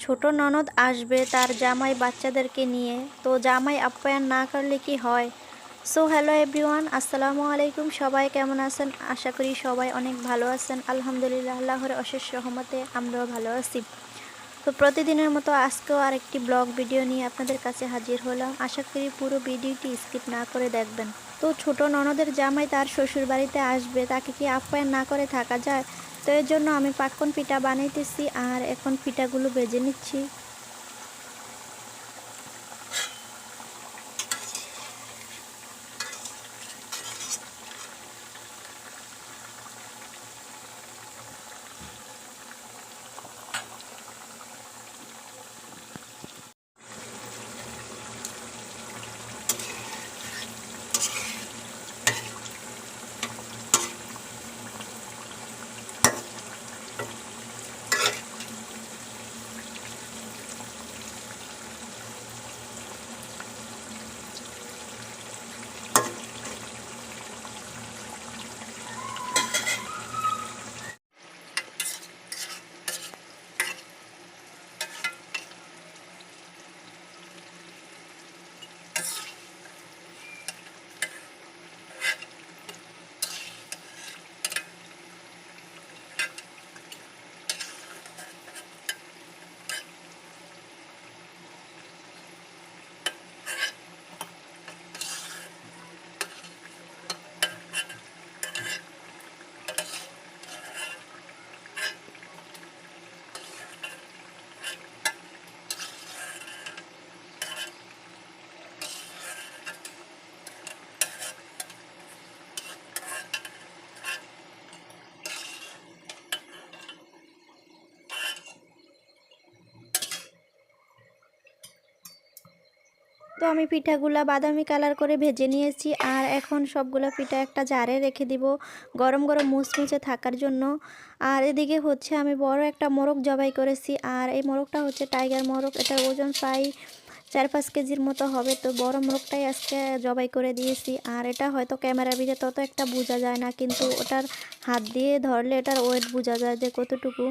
ছোট ননদ আসবে তার জামাই বাচ্চাদেরকে নিয়ে, তো জামাই আপ্যায়ন না করলে কি হয়। সো হ্যালো এভরিওয়ান, আসসালামু আলাইকুম। সবাই কেমন আছেন? আশা করি সবাই অনেক ভালো আছেন। আলহামদুলিল্লাহ, আল্লাহর অশেষ রহমতে আমরাও ভালো আছি। তো প্রতিদিনের মতো আজকেও আরেকটি ব্লগ ভিডিও নিয়ে আপনাদের কাছে হাজির হলাম। আশা করি পুরো ভিডিওটি স্কিপ না করে দেখবেন। তো ছোট ননদের জামাই তার শ্বশুর বাড়িতে আসবে, তাকে কি আপ্যায়ন না করে থাকা যায়? তো এর জন্য আমি পাক্কন পিঠা বানাইতেছি আর এখন পিঠাগুলো ভেজে নিচ্ছি। তো আমি পিঠাগুলা বাদামি কালার করে ভেজে নিয়েছি আর এখন সবগুলো পিঠা একটা জারে রেখে দিব গরম গরম মুচমুচে থাকার জন্য। আর এদিকে হচ্ছে আমি বড় একটা মোরগ জবাই করেছি, আর এই মোরগটা হচ্ছে টাইগার মোরগ। এটার ওজন প্রায় 4-5 কেজির মতো হবে। তো বড় মোরগটাই আজকে জবাই করে দিয়েছি। আর এটা হয়তো ক্যামেরার ভিতরে তত একটা বোঝা যায় না, কিন্তু ওটার হাত দিয়ে ধরলে এটার ওয়েট বোঝা যায় যে কতটুকু।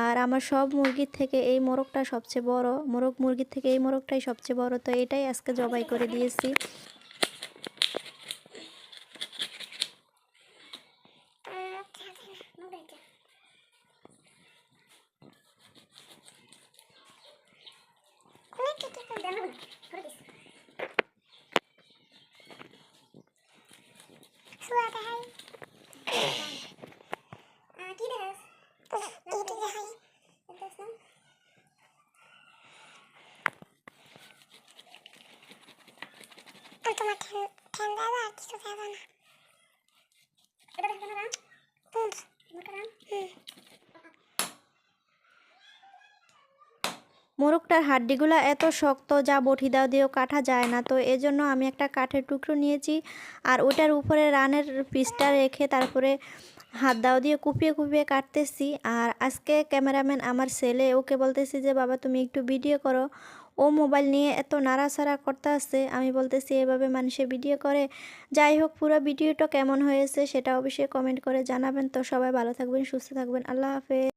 আর আমার সব মুরগির থেকে এই মোরগটা সবচেয়ে বড়, মুরগির থেকে এই মোরগটাই সবচেয়ে বড়। তো এটাই আজকে জবাই করে দিয়েছি। তোমার ঠান্ডা আর কিছু খাবো না। এটা দেখো না মোরগটার হাড্ডিগুলো এত শক্ত যা বটি দাও দিয়েও কাটা যায় না। তো এজন্য আমি একটা কাঠের টুকরো নিয়েছি আর ওটার উপরে রানের পিসটা রেখে তারপরে হাত দাও দিয়ে কুপিয়ে কুপিয়ে কাটতেছি। আর আজকে ক্যামেরাম্যান আমার ছেলে, ওকে বলতেছি যে বাবা তুমি একটু ভিডিও করো। ও মোবাইল নিয়ে এত নাড়াচাড়া করতে আসছে, আমি বলতেছি এভাবে মানুষে ভিডিও করে। যাই হোক, পুরো ভিডিওটা কেমন হয়েছে সেটা অবশ্যই কমেন্ট করে জানাবেন। তো সবাই ভালো থাকবেন, সুস্থ থাকবেন, আল্লাহ হাফেজ।